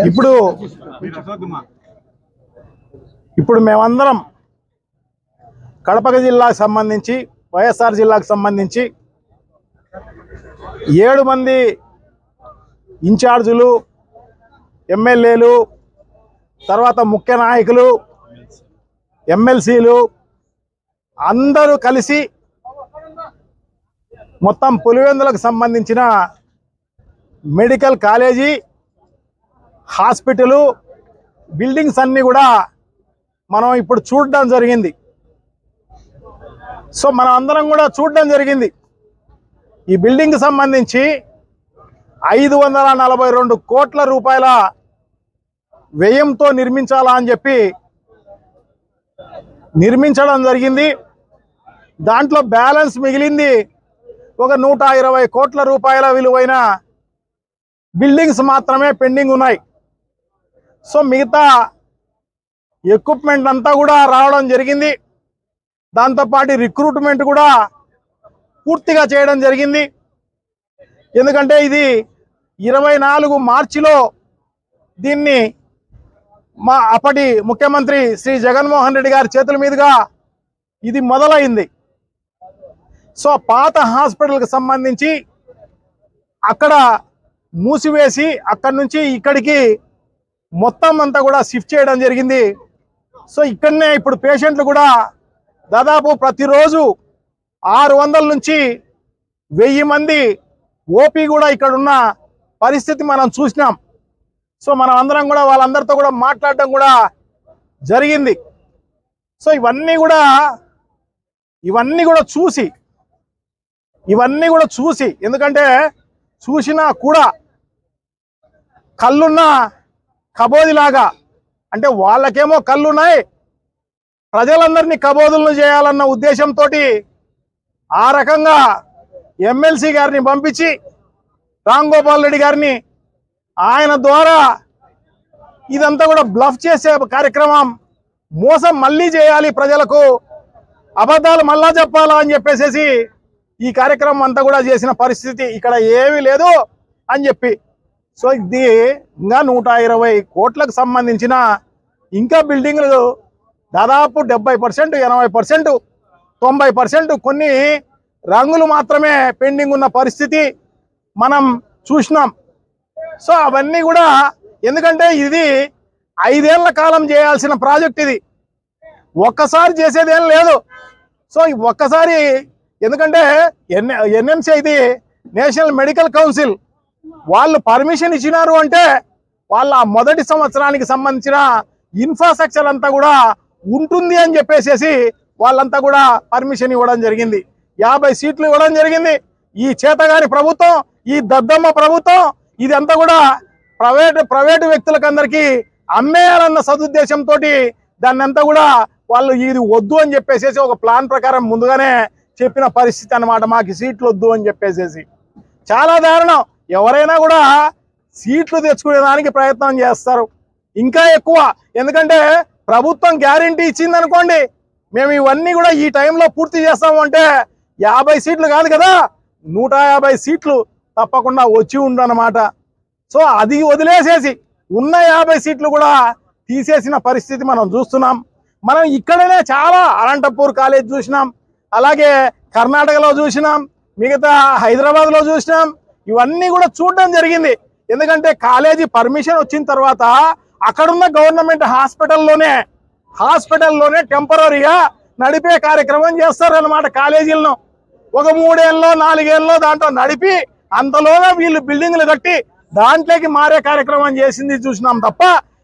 ఇప్పుడు ఇప్పుడు మేమందరం కడప జిల్లాకు సంబంధించి వైఎస్ఆర్ జిల్లాకు సంబంధించి 7 మంది ఇన్ఛార్జులు, ఎమ్మెల్యేలు, తర్వాత ముఖ్య నాయకులు, ఎమ్మెల్సీలు అందరూ కలిసి మొత్తం పులివెందులకు సంబంధించిన మెడికల్ కాలేజీ, హాస్పిటలు, బిల్డింగ్స్ అన్నీ కూడా మనం ఇప్పుడు చూడడం జరిగింది. సో మనం అందరం కూడా చూడడం జరిగింది. ఈ బిల్డింగ్కి సంబంధించి 542 కోట్ల రూపాయల వ్యయంతో నిర్మించాలా అని చెప్పి నిర్మించడం జరిగింది. దాంట్లో బ్యాలెన్స్ మిగిలింది ఒక 120 కోట్ల రూపాయల విలువైన బిల్డింగ్స్ మాత్రమే పెండింగ్ ఉన్నాయి. సో మిగతా ఎక్విప్మెంట్ అంతా కూడా రావడం జరిగింది. దాంతోపాటు రిక్రూట్మెంట్ కూడా పూర్తిగా చేయడం జరిగింది. ఎందుకంటే ఇది 24 మార్చిలో దీన్ని మా అప్పటి ముఖ్యమంత్రి శ్రీ జగన్మోహన్ రెడ్డి గారి చేతుల మీదుగా ఇది మొదలైంది. సో పాత హాస్పిటల్కి సంబంధించి అక్కడ మూసివేసి అక్కడి నుంచి ఇక్కడికి మొత్తం అంతా కూడా షిఫ్ట్ చేయడం జరిగింది. సో ఇక్కడనే ఇప్పుడు పేషెంట్లు కూడా దాదాపు ప్రతిరోజు 600 నుంచి 1000 మంది ఓపీ కూడా ఇక్కడ ఉన్న పరిస్థితి మనం చూసినాం. సో మనం అందరం కూడా వాళ్ళందరితో కూడా మాట్లాడడం కూడా జరిగింది. సో ఇవన్నీ కూడా చూసి ఎందుకంటే చూసినా కూడా కళ్ళున్న కబోదిలాగా, అంటే వాళ్ళకేమో కళ్ళున్నాయి, ప్రజలందరినీ కబోదులను చేయాలన్న ఉద్దేశంతో ఆ రకంగా ఎమ్మెల్సీ గారిని పంపించి రామ్ గోపాల్ రెడ్డి గారిని ఆయన ద్వారా ఇదంతా కూడా బ్లఫ్ చేసే కార్యక్రమం, మోసం మళ్ళీ చేయాలి, ప్రజలకు అబద్ధాలు మళ్ళా చెప్పాలా అని చెప్పేసి ఈ కార్యక్రమం అంతా కూడా చేసిన పరిస్థితి ఇక్కడ ఏమీ లేదు అని చెప్పి. సో ఇది ఇంకా 120 కోట్లకు సంబంధించిన ఇంకా బిల్డింగ్లు దాదాపు 70%, 80%, 90% కొన్ని రంగులు మాత్రమే పెండింగ్ ఉన్న పరిస్థితి మనం చూసినాం. సో అవన్నీ కూడా ఎందుకంటే ఇది 5 ఏళ్ల కాలం చేయాల్సిన ప్రాజెక్ట్, ఇది ఒక్కసారి చేసేదేం లేదు. సో ఒక్కసారి ఎందుకంటే ఎన్ఎంసీ ఇది నేషనల్ మెడికల్ కౌన్సిల్ వాళ్ళు పర్మిషన్ ఇచ్చినారు అంటే వాళ్ళ మొదటి సంవత్సరానికి సంబంధించిన ఇన్ఫ్రాస్ట్రక్చర్ అంతా కూడా ఉంటుంది అని చెప్పేసి వాళ్ళంతా కూడా పర్మిషన్ ఇవ్వడం జరిగింది. 50 సీట్లు ఇవ్వడం జరిగింది. ఈ చేతగాని ప్రభుత్వం, ఈ దద్దమ్మ ప్రభుత్వం ఇదంతా కూడా ప్రైవేటు వ్యక్తులకు అందరికీ అమ్మేయాలన్న సదుద్దేశంతో దాన్ని అంతా కూడా వాళ్ళు ఇది వద్దు అని చెప్పేసి ఒక ప్లాన్ ప్రకారం ముందుగానే చెప్పిన పరిస్థితి అన్నమాట. మాకు సీట్లు వద్దు అని చెప్పేసి చాలా దారుణం. ఎవరైనా కూడా సీట్లు తెచ్చుకునే దానికి ప్రయత్నం చేస్తారు ఇంకా ఎక్కువ. ఎందుకంటే ప్రభుత్వం గ్యారంటీ ఇచ్చింది అనుకోండి, మేము ఇవన్నీ కూడా ఈ టైంలో పూర్తి చేస్తాము అంటే 50 సీట్లు కాదు కదా, 150 సీట్లు తప్పకుండా వచ్చి ఉండనమాట. సో అది వదిలేసేసి ఉన్న 50 సీట్లు కూడా తీసేసిన పరిస్థితి మనం చూస్తున్నాం. మనం ఇక్కడనే చాలా అనంతపూర్ కాలేజ్ చూసినాం, అలాగే కర్ణాటకలో చూసినాం, మిగతా హైదరాబాద్లో చూసినాం. ఇవన్నీ కూడా చూడడం జరిగింది. ఎందుకంటే కాలేజీ పర్మిషన్ వచ్చిన తర్వాత అక్కడున్న గవర్నమెంట్ హాస్పిటల్లోనే టెంపరీగా నడిపే కార్యక్రమం చేస్తారన్నమాట. కాలేజీలను ఒక 3 ఏళ్ళలో 4 ఏళ్ళలో దాంట్లో నడిపి అంతలోనే వీళ్ళు బిల్డింగ్లు కట్టి దాంట్లోకి మారే కార్యక్రమం చేసింది చూసినాం తప్ప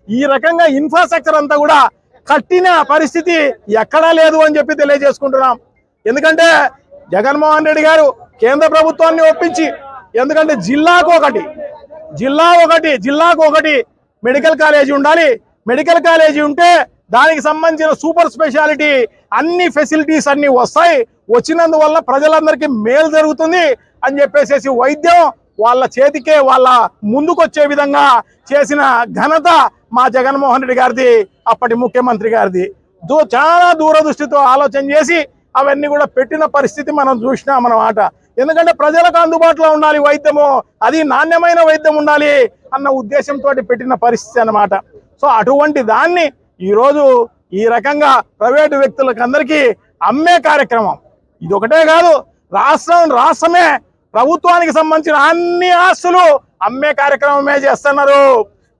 ఈ రకంగా ఇన్ఫ్రాస్ట్రక్చర్ అంతా కూడా కట్టిన పరిస్థితి ఎక్కడా లేదు అని చెప్పి తెలియజేసుకుంటున్నాం. ఎందుకంటే జగన్మోహన్ రెడ్డి గారు కేంద్ర ప్రభుత్వాన్ని ఒప్పించి, ఎందుకంటే జిల్లాకు ఒకటి మెడికల్ కాలేజీ ఉండాలి, మెడికల్ కాలేజీ ఉంటే దానికి సంబంధించిన సూపర్ స్పెషాలిటీ అన్ని ఫెసిలిటీస్ అన్ని వస్తాయి, వచ్చినందువల్ల ప్రజలందరికీ మేలు జరుగుతుంది అని చెప్పేసి వైద్యం వాళ్ళ చేతికే వాళ్ళ ముందుకొచ్చే విధంగా చేసిన ఘనత మా జగన్మోహన్ రెడ్డి గారిది, అప్పటి ముఖ్యమంత్రి గారిది. చాలా దూరదృష్టితో ఆలోచన చేసి అవన్నీ కూడా పెట్టిన పరిస్థితి మనం చూసినాం అన్నమాట. ఎందుకంటే ప్రజలకు అందుబాటులో ఉండాలి వైద్యము, అది నాణ్యమైన వైద్యం ఉండాలి అన్న ఉద్దేశంతో పెట్టిన పరిస్థితి అన్నమాట. సో అటువంటి దాన్ని ఈరోజు ఈ రకంగా ప్రైవేటు వ్యక్తులకు అందరికీ అమ్మే కార్యక్రమం ఇది ఒకటే కాదు, రాష్ట్రమే ప్రభుత్వానికి సంబంధించిన అన్ని ఆస్తులు అమ్మే కార్యక్రమమే చేస్తున్నారు.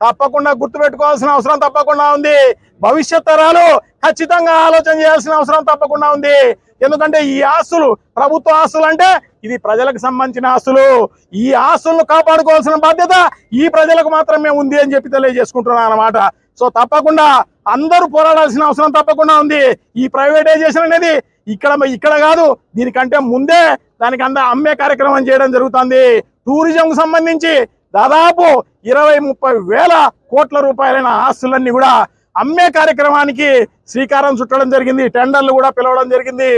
తప్పకుండా గుర్తుపెట్టుకోవాల్సిన అవసరం తప్పకుండా ఉంది. భవిష్యత్ తరాలు ఖచ్చితంగా ఆలోచన చేయాల్సిన అవసరం తప్పకుండా ఉంది. ఎందుకంటే ఈ ఆస్తులు ప్రభుత్వ ఆస్తులు అంటే ఇది ప్రజలకు సంబంధించిన ఆస్తులు. ఈ ఆస్తులను కాపాడుకోవాల్సిన బాధ్యత ఈ ప్రజలకు మాత్రమే ఉంది అని చెప్పి తెలియజేసుకుంటున్నాను అన్నమాట. సో తప్పకుండా అందరూ పోరాడాల్సిన అవసరం తప్పకుండా ఉంది. ఈ ప్రైవేటైజేషన్ అనేది ఇక్కడ కాదు, దీనికంటే ముందే దానికి అమ్మే కార్యక్రమం చేయడం జరుగుతుంది. టూరిజంకు సంబంధించి దాదాపు 20-30 వేల కోట్ల రూపాయలైన ఆస్తులన్నీ కూడా అమ్మే కార్యక్రమానికి శ్రీకారం చుట్టడం జరిగింది. టెండర్లు కూడా పిలవడం జరిగింది.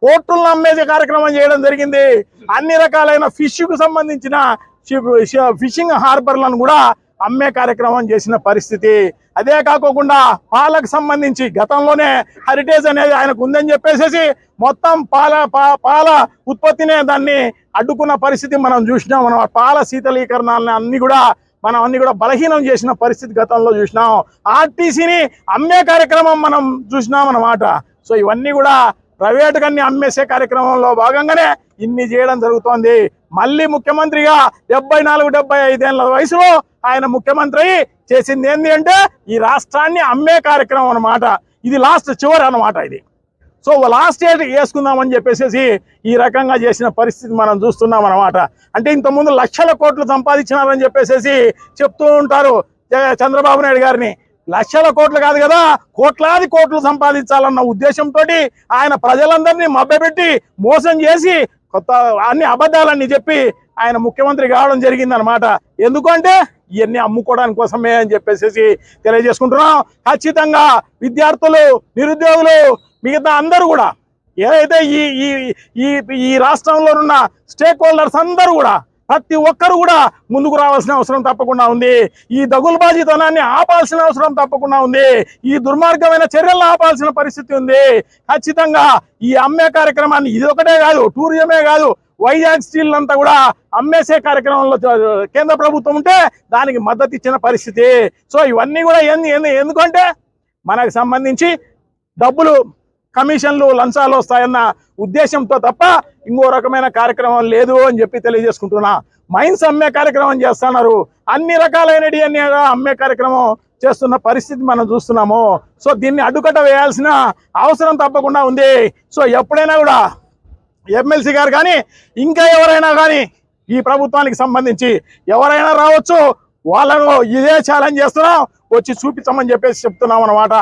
పోర్టులను అమ్మే కార్యక్రమం చేయడం జరిగింది. అన్ని రకాలైన ఫిష్కు సంబంధించిన ఫిషింగ్ హార్బర్లను కూడా అమ్మే కార్యక్రమం చేసిన పరిస్థితి. అదే కాకుండా పాలకు సంబంధించి గతంలోనే హెరిటేజ్ అనేది ఆయనకు ఉందని చెప్పేసి మొత్తం పాల ఉత్పత్తినే దాన్ని అడ్డుకున్న పరిస్థితి మనం చూసినాం. మనం పాల శీతలీకరణాలని అన్ని కూడా బలహీనం చేసిన పరిస్థితి గతంలో చూసినాం. ఆర్టీసీని అమ్మే కార్యక్రమం మనం చూసినాం అన్నమాట. సో ఇవన్నీ కూడా ప్రైవేట్ కన్నీ అమ్మేసే కార్యక్రమంలో భాగంగానే ఇన్ని చేయడం జరుగుతోంది. మళ్ళీ ముఖ్యమంత్రిగా 74-75 ఏళ్ల వయసులో ఆయన ముఖ్యమంత్రి చేసింది ఏంటి అంటే ఈ రాష్ట్రాన్ని అమ్మే కార్యక్రమం అన్నమాట. ఇది లాస్ట్ చివరి అన్నమాట ఇది. సో లాస్ట్ ఇయర్ వేసుకుందామని చెప్పేసి ఈ రకంగా చేసిన పరిస్థితి మనం చూస్తున్నాం అన్నమాట. అంటే ఇంతకుముందు లక్షల కోట్లు సంపాదించినారని చెప్పేసి చెప్తూ ఉంటారు చంద్రబాబు నాయుడు గారిని. లక్షల కోట్లు కాదు కదా, కోట్లాది కోట్లు సంపాదించాలన్న ఉద్దేశంతో ఆయన ప్రజలందరినీ మభ్యపెట్టి మోసం చేసి అన్ని అబద్ధాలన్నీ చెప్పి ఆయన ముఖ్యమంత్రి కావడం జరిగింది అనమాట. ఎందుకంటే ఇవన్నీ అమ్ముకోవడానికి కోసమే అని చెప్పేసి తెలియజేసుకుంటున్నాం. ఖచ్చితంగా విద్యార్థులు, నిరుద్యోగులు, మిగతా అందరూ కూడా ఏదైతే ఈ రాష్ట్రంలో ఉన్న స్టేక్ హోల్డర్స్ అందరూ కూడా ప్రతి ఒక్కరు కూడా ముందుకు రావాల్సిన అవసరం తప్పకుండా ఉంది. ఈ దగులుబాజీతనాన్ని ఆపాల్సిన అవసరం తప్పకుండా ఉంది. ఈ దుర్మార్గమైన చర్యలను ఆపాల్సిన పరిస్థితి ఉంది. ఖచ్చితంగా ఈ అమ్మే కార్యక్రమాన్ని ఇది ఒకటే కాదు, టూరిజమే కాదు, వైజాగ్ స్టీల్ అంతా కూడా అమ్మేసే కార్యక్రమంలో కేంద్ర ప్రభుత్వం ఉంటే దానికి మద్దతు ఇచ్చిన పరిస్థితి. సో ఇవన్నీ కూడా ఎందుకంటే మనకు సంబంధించి డబ్బులు, కమిషన్లు, లంచాలు వస్తాయన్న ఉద్దేశంతో తప్ప ఇంకో రకమైన కార్యక్రమం లేదు అని చెప్పి తెలియజేసుకుంటున్నా. మైన్స్ అమ్మే కార్యక్రమం చేస్తున్నారు, అన్ని రకాలైన అమ్మే కార్యక్రమం చేస్తున్న పరిస్థితి మనం చూస్తున్నాము. సో దీన్ని అడ్డుకట్ట వేయాల్సిన అవసరం తప్పకుండా ఉంది. సో ఎప్పుడైనా కూడా ఎమ్మెల్సీ గారు కానీ ఇంకా ఎవరైనా కానీ ఈ ప్రభుత్వానికి సంబంధించి ఎవరైనా రావచ్చు, వాళ్ళను ఇదే ఛాలెంజ్ చేస్తున్నాం, వచ్చి చూపించమని చెప్పేసి చెప్తున్నాం అన్నమాట.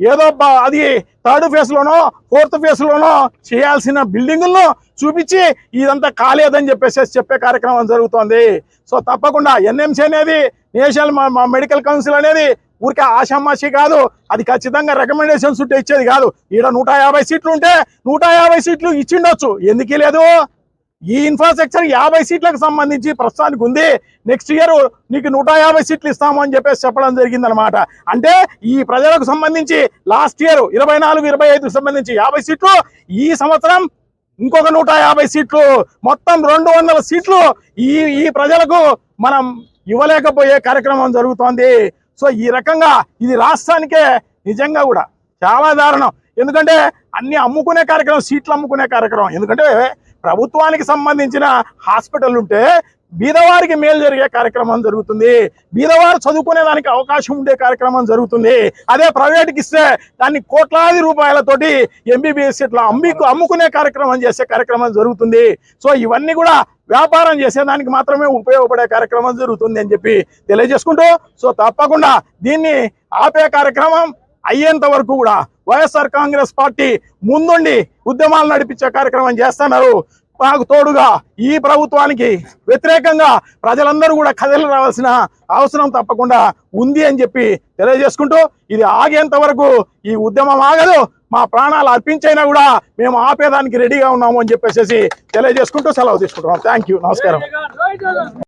ఏదో అది 3rd ఫేజ్లోనో 4th ఫేజ్లోనో చేయాల్సిన బిల్డింగులను చూపించి ఇదంతా కాలేదని చెప్పేసి చెప్పే కార్యక్రమం జరుగుతోంది. సో తప్పకుండా ఎన్ఎంసీ అనేది, నేషనల్ మెడికల్ కౌన్సిల్ అనేది ఊరికే ఆషామాషి కాదు, అది ఖచ్చితంగా రికమెండేషన్స్ ఉంటే ఇచ్చేది కాదు. ఈడ 150 సీట్లు ఉంటే 150 సీట్లు ఇచ్చిండొచ్చు, ఎందుకు లేదు? ఈ ఇన్ఫ్రాస్ట్రక్చర్ 50 సీట్లకు సంబంధించి ప్రస్తుతానికి ఉంది. నెక్స్ట్ ఇయర్ నీకు 150 సీట్లు ఇస్తాము అని చెప్పేసి చెప్పడం జరిగిందనమాట. అంటే ఈ ప్రజలకు సంబంధించి లాస్ట్ ఇయర్ 24-25 సంబంధించి 50 సీట్లు, ఈ సంవత్సరం ఇంకొక 150 సీట్లు, మొత్తం 200 సీట్లు ఈ ప్రజలకు మనం ఇవ్వలేకపోయే కార్యక్రమం జరుగుతోంది. సో ఈ రకంగా ఇది రాష్ట్రానికే నిజంగా కూడా చాలా దారుణం. ఎందుకంటే అన్ని అమ్ముకునే కార్యక్రమం, సీట్లు అమ్ముకునే కార్యక్రమం. ఎందుకంటే ప్రభుత్వానికి సంబంధించిన హాస్పిటల్ ఉంటే బీదవారికి మేలు జరిగే కార్యక్రమం జరుగుతుంది, బీదవారు చదువుకునే దానికి అవకాశం ఉండే కార్యక్రమం జరుగుతుంది. అదే ప్రైవేట్కి ఇస్తే దాన్ని కోట్లాది రూపాయలతోటి ఎంబీబీఎస్ ఇట్లా అమ్ముకునే కార్యక్రమం చేసే కార్యక్రమం జరుగుతుంది. సో ఇవన్నీ కూడా వ్యాపారం చేసేదానికి మాత్రమే ఉపయోగపడే కార్యక్రమం జరుగుతుంది అని చెప్పి తెలియజేసుకుంటూ, సో తప్పకుండా దీన్ని ఆపే కార్యక్రమం అయ్యేంత వరకు కూడా వైఎస్ఆర్ కాంగ్రెస్ పార్టీ ముందుండి ఉద్యమాలు నడిపించే కార్యక్రమం చేస్తున్నారు. మాకు తోడుగా ఈ ప్రభుత్వానికి వ్యతిరేకంగా ప్రజలందరూ కూడా కదలి రావాల్సిన అవసరం తప్పకుండా ఉంది అని చెప్పి తెలియజేసుకుంటూ, ఇది ఆగేంత వరకు ఈ ఉద్యమం ఆగదు, మా ప్రాణాలు అర్పించైనా కూడా మేము ఆపేదానికి రెడీగా ఉన్నాము అని చెప్పేసి తెలియజేసుకుంటూ సెలవు తీసుకుంటున్నాం. థ్యాంక్ యూ, నమస్కారం.